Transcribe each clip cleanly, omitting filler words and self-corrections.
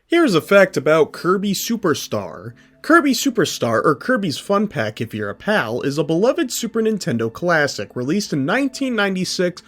Here's a fact about Kirby Superstar. Kirby Superstar, or Kirby's Fun Pack if you're a pal, is a beloved Super Nintendo classic released in 1996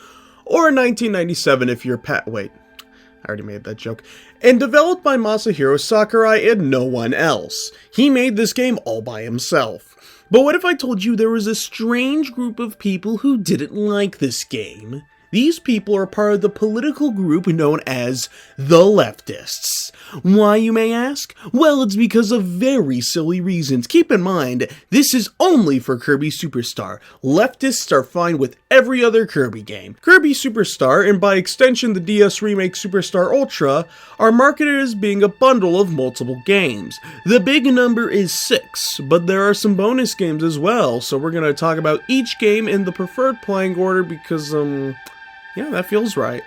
or 1997 if you're wait, I already made that joke. And developed by Masahiro Sakurai and no one else. He made this game all by himself. But what if I told you there was a strange group of people who didn't like this game? These people are part of the political group known as the Leftists. Why, you may ask? Well, it's because of very silly reasons. Keep in mind, this is only for Kirby Superstar. Leftists are fine with every other Kirby game. Kirby Superstar, and by extension the DS remake Superstar Ultra, are marketed as being a bundle of multiple games. The big number is 6, but there are some bonus games as well, so we're going to talk about each game in the preferred playing order because, yeah, that feels right.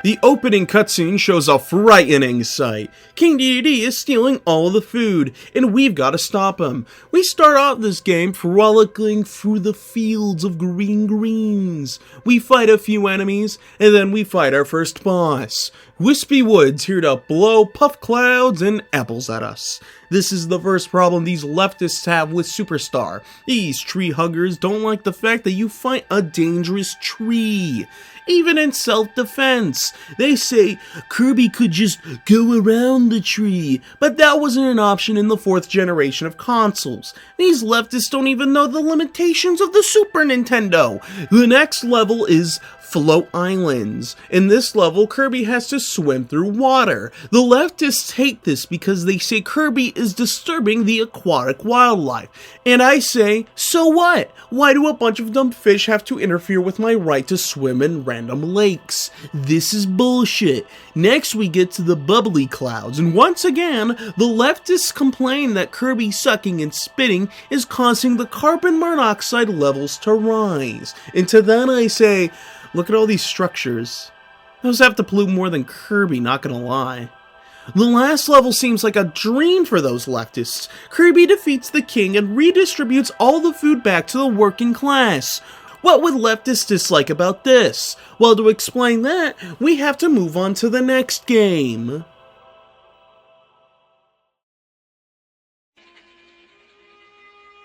The opening cutscene shows a frightening sight. King Dedede is stealing all the food, and we've got to stop him. We start off this game frolicking through the fields of green greens. We fight a few enemies, and then we fight our first boss. Wispy Woods here to blow puff clouds and apples at us. This is the first problem these leftists have with Superstar. These tree huggers don't like the fact that you fight a dangerous tree. Even in self-defense, they say Kirby could just go around the tree, but that wasn't an option in the 4th generation of consoles. These leftists don't even know the limitations of the Super Nintendo. The next level is Float Islands. In this level, Kirby has to swim through water. The leftists hate this because they say Kirby is disturbing the aquatic wildlife. And I say, so what? Why do a bunch of dumb fish have to interfere with my right to swim in random lakes? This is bullshit. Next we get to the bubbly clouds, and once again, the leftists complain that Kirby sucking and spitting is causing the carbon monoxide levels to rise. And to that I say, look at all these structures. Those have to pollute more than Kirby, not gonna lie. The last level seems like a dream for those leftists. Kirby defeats the king and redistributes all the food back to the working class. What would leftists dislike about this? Well, to explain that, we have to move on to the next game.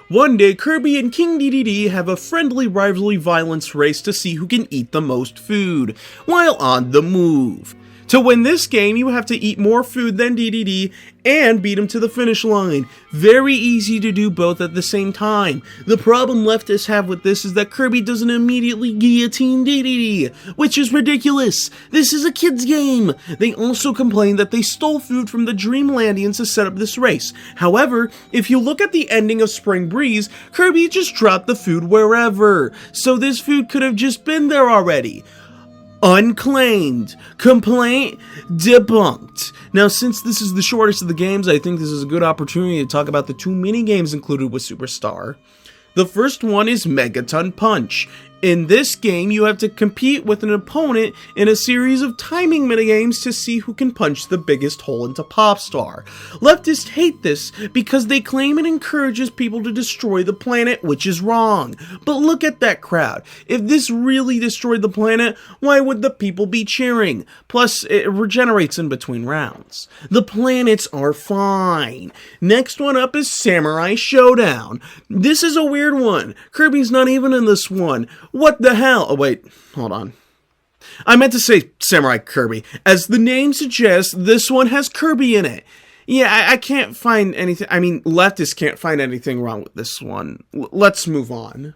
One day, Kirby and King Dedede have a friendly rivalry violence race to see who can eat the most food, while on the move. To win this game, you have to eat more food than Dedede and beat him to the finish line. Very easy to do both at the same time. The problem leftists have with this is that Kirby doesn't immediately guillotine Dedede, which is ridiculous. This is a kid's game. They also complain that they stole food from the Dreamlandians to set up this race. However, if you look at the ending of Spring Breeze, Kirby just dropped the food wherever, so this food could have just been there already. Unclaimed. Complaint debunked. Now, since this is the shortest of the games, I think this is a good opportunity to talk about the 2 mini-games included with Superstar. The first one is Megaton Punch. In this game, you have to compete with an opponent in a series of timing minigames to see who can punch the biggest hole into Popstar. Leftists hate this because they claim it encourages people to destroy the planet, which is wrong. But look at that crowd. If this really destroyed the planet, why would the people be cheering? Plus, it regenerates in between rounds. The planets are fine. Next one up is Samurai Showdown. This is a weird one. Kirby's not even in this one. What the hell? Oh, wait. Hold on. I meant to say Samurai Kirby. As the name suggests, this one has Kirby in it. Yeah, I can't find anything. I mean, leftists can't find anything wrong with this one. Let's move on.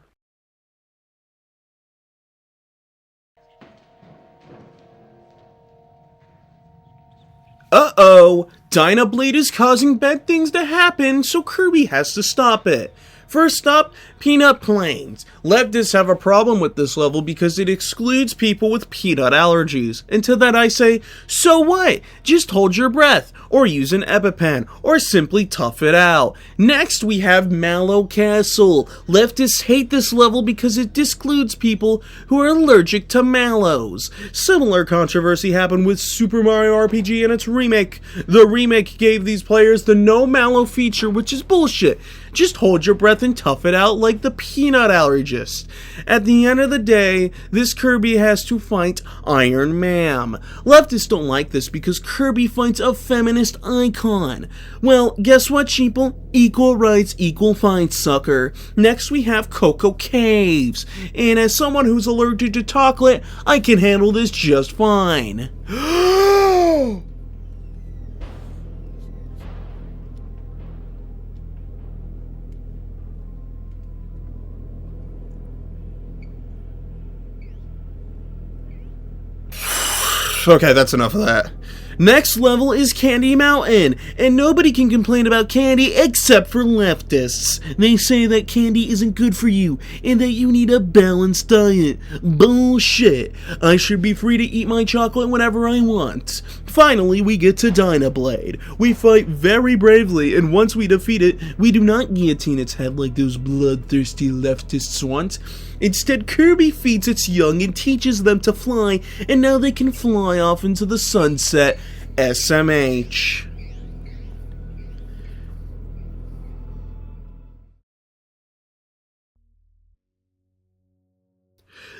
Uh-oh. Dynablade is causing bad things to happen, so Kirby has to stop it. First up, Peanut Plains. Leftists have a problem with this level because it excludes people with peanut allergies. And to that I say, so what? Just hold your breath, or use an EpiPen, or simply tough it out. Next we have Mallow Castle. Leftists hate this level because it discludes people who are allergic to mallows. Similar controversy happened with Super Mario RPG and its remake. The remake gave these players the no mallow feature, which is bullshit. Just hold your breath and tough it out like the peanut allergist. At the end of the day, this Kirby has to fight Iron Man. Leftists don't like this because Kirby fights a feminist icon. Well, guess what, sheeple? Equal rights, equal fights, sucker. Next we have Cocoa Caves. And as someone who's allergic to chocolate, I can handle this just fine. Okay, that's enough of that. Next level is Candy Mountain, and nobody can complain about candy except for leftists. They say that candy isn't good for you, and that you need a balanced diet. Bullshit. I should be free to eat my chocolate whenever I want. Finally, we get to Dynablade. We fight very bravely, and once we defeat it, we do not guillotine its head like those bloodthirsty leftists want. Instead, Kirby feeds its young and teaches them to fly, and now they can fly off into the sunset. SMH.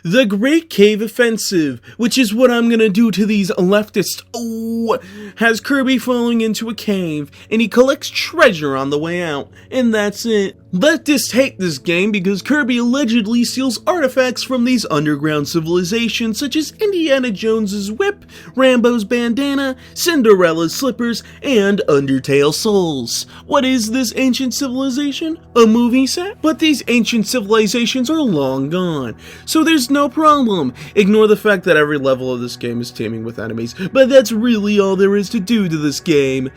The Great Cave Offensive, which is what I'm gonna do to these leftists, has Kirby falling into a cave, and he collects treasure on the way out, and that's it. Leftists hate this game because Kirby allegedly steals artifacts from these underground civilizations such as Indiana Jones's whip, Rambo's bandana, Cinderella's slippers, and Undertale souls. What is this ancient civilization? A movie set? But these ancient civilizations are long gone, so there's no problem. Ignore the fact that every level of this game is teeming with enemies, but that's really all there is to do to this game.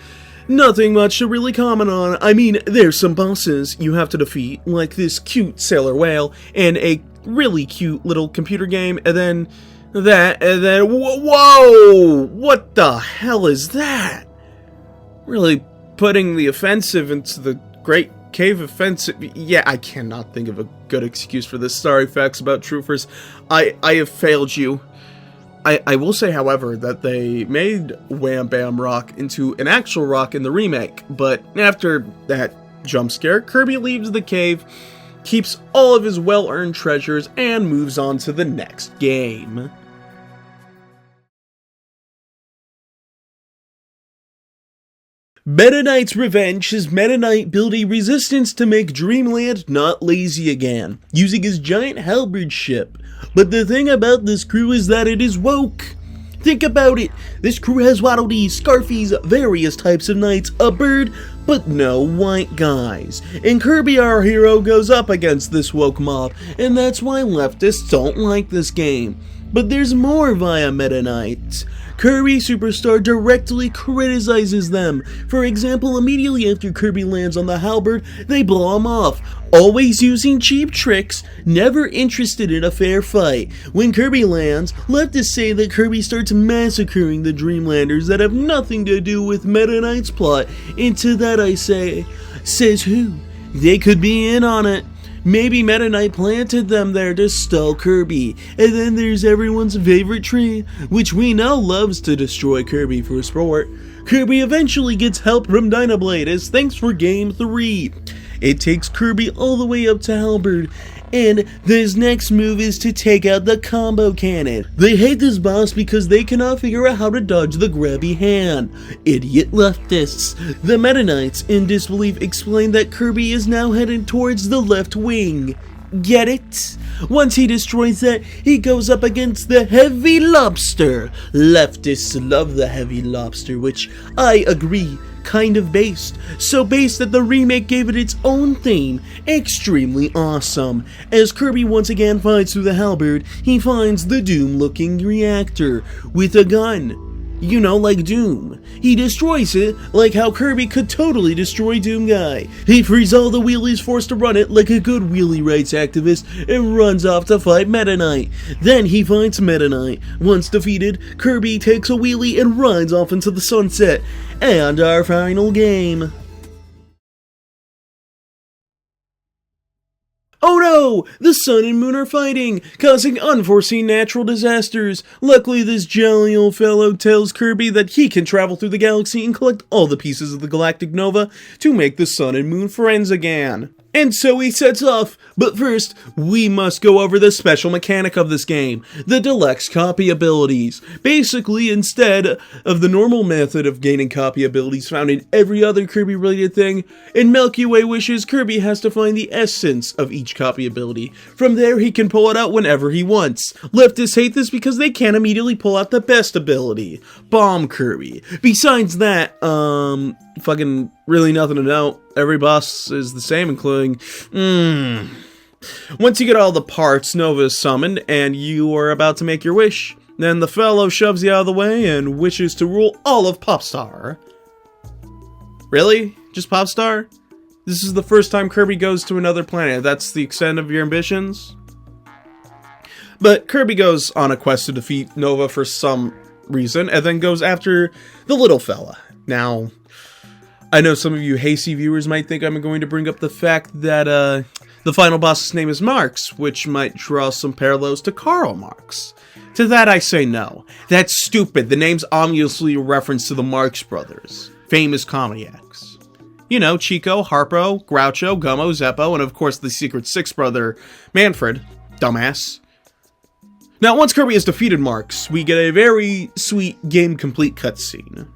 Nothing much to really comment on. I mean, there's some bosses you have to defeat, like this cute sailor whale, and a really cute little computer game, and then whoa! What the hell is that? Really putting the offensive into the Great Cave Offensive. Yeah, I cannot think of a good excuse for this. Sorry, facts about Truthers. I have failed you. I will say, however, that they made Wham Bam Rock into an actual rock in the remake, but after that jump scare, Kirby leaves the cave, keeps all of his well-earned treasures, and moves on to the next game. Metanite's revenge has Metanite build a resistance to make Dreamland not lazy again, using his giant halberd ship. But the thing about this crew is that it is woke. Think about it. This crew has Waddle Dees, Scarfies, various types of knights, a bird, but no white guys. And Kirby, our hero, goes up against this woke mob, and that's why leftists don't like this game. But there's more via Metanite. Kirby Superstar directly criticizes them. For example, immediately after Kirby lands on the halberd, they blow him off, always using cheap tricks, never interested in a fair fight. When Kirby lands, leftists say that Kirby starts massacring the Dreamlanders that have nothing to do with Metanite's plot, and to that I say, says who? They could be in on it. Maybe Metanite planted them there to stall Kirby. And then there's everyone's favorite tree, which we know loves to destroy Kirby for sport. Kirby eventually gets help from Dynablade as thanks for Game 3. It takes Kirby all the way up to Halberd, and his next move is to take out the combo cannon. They hate this boss because they cannot figure out how to dodge the grabby hand. Idiot leftists. The Metanites, in disbelief, explain that Kirby is now headed towards the left wing. Get it? Once he destroys that, he goes up against the Heavy Lobster. Leftists love the Heavy Lobster, which I agree, kind of based. So based that the remake gave it its own theme. Extremely awesome. As Kirby once again fights through the halberd, he finds the Doom-looking reactor with a gun. You know, like Doom. He destroys it, like how Kirby could totally destroy Doom Guy. He frees all the wheelies forced to run it like a good wheelie rights activist and runs off to fight Metanite. Then he fights Metanite. Once defeated, Kirby takes a wheelie and rides off into the sunset. And our final game. Oh no! The sun and moon are fighting, causing unforeseen natural disasters. Luckily, this jolly old fellow tells Kirby that he can travel through the galaxy and collect all the pieces of the galactic nova to make the sun and moon friends again. And so he sets off, but first, we must go over the special mechanic of this game, the deluxe copy abilities. Basically, instead of the normal method of gaining copy abilities found in every other Kirby-related thing, in Milky Way Wishes, Kirby has to find the essence of each copy ability. From there, he can pull it out whenever he wants. Leftists hate this because they can't immediately pull out the best ability, Bomb Kirby. Besides that, fucking really nothing to note. Every boss is the same, including, Once you get all the parts, Nova is summoned, and you are about to make your wish. Then the fellow shoves you out of the way and wishes to rule all of Popstar. Really? Just Popstar? This is the first time Kirby goes to another planet. That's the extent of your ambitions? But Kirby goes on a quest to defeat Nova for some reason, and then goes after the little fella. Now, I know some of you hasty viewers might think I'm going to bring up the fact that the final boss's name is Marx, which might draw some parallels to Karl Marx. To that I say no. That's stupid. The name's obviously a reference to the Marx Brothers, famous comedy acts. You know, Chico, Harpo, Groucho, Gummo, Zeppo, and of course the secret sixth brother, Manfred. Dumbass. Now, once Kirby has defeated Marx, we get a very sweet game complete cutscene.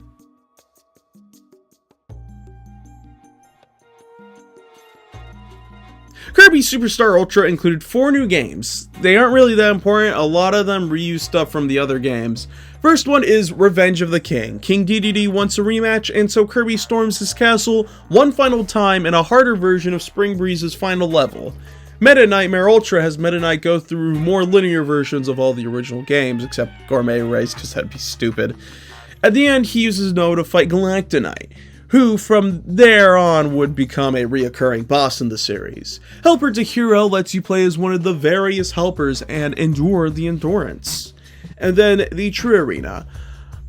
Kirby Superstar Ultra included 4 new games. They aren't really that important, a lot of them reuse stuff from the other games. First one is Revenge of the King. King DDD wants a rematch, and so Kirby storms his castle one final time in a harder version of Spring Breeze's final level. Meta Nightmare Ultra has Meta Knight go through more linear versions of all the original games, except Gourmet Race, because that'd be stupid. At the end, he uses Nova to fight Galactonite, who from there on would become a reoccurring boss in the series. Helper to Hero lets you play as one of the various helpers and endure the endurance. And then the True Arena.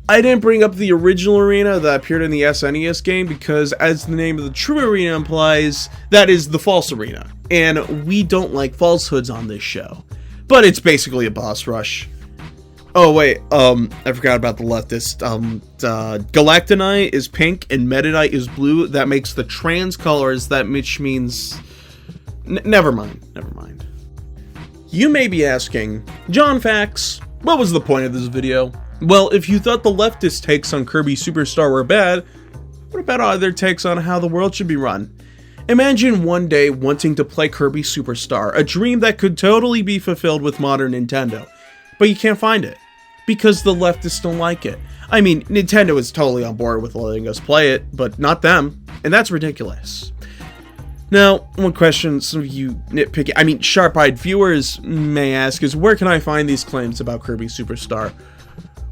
I didn't bring up the original arena that appeared in the SNES game because, as the name of the True Arena implies, that is the false arena. And we don't like falsehoods on this show. But it's basically a boss rush. Oh wait, I forgot about the leftist. Galactonite is pink and Metanite is blue. That makes the trans colors, which means... Never mind. You may be asking, John Fax, what was the point of this video? Well, if you thought the leftist takes on Kirby Superstar were bad, what about other takes on how the world should be run? Imagine one day wanting to play Kirby Superstar, a dream that could totally be fulfilled with modern Nintendo. But you can't find it, because the leftists don't like it. I mean, Nintendo is totally on board with letting us play it, but not them, and that's ridiculous. Now, one question some of you sharp-eyed viewers may ask is, where can I find these claims about Kirby Superstar?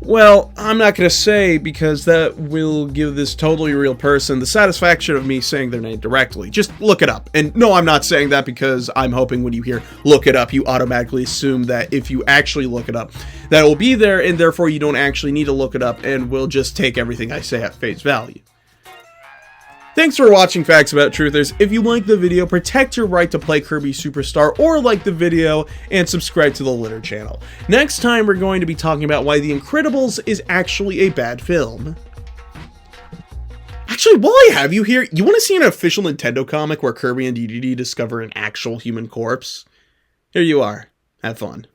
Well, I'm not going to say, because that will give this totally real person the satisfaction of me saying their name directly. Just look it up. And no, I'm not saying that because I'm hoping when you hear look it up, you automatically assume that if you actually look it up, that it will be there, and therefore you don't actually need to look it up, and we'll just take everything I say at face value. Thanks for watching Facts About Truthers. If you liked the video, protect your right to play Kirby Superstar, or like the video and subscribe to the Litter channel. Next time we're going to be talking about why The Incredibles is actually a bad film. Actually, while I have you here, you want to see an official Nintendo comic where Kirby and DDD discover an actual human corpse? Here you are. Have fun.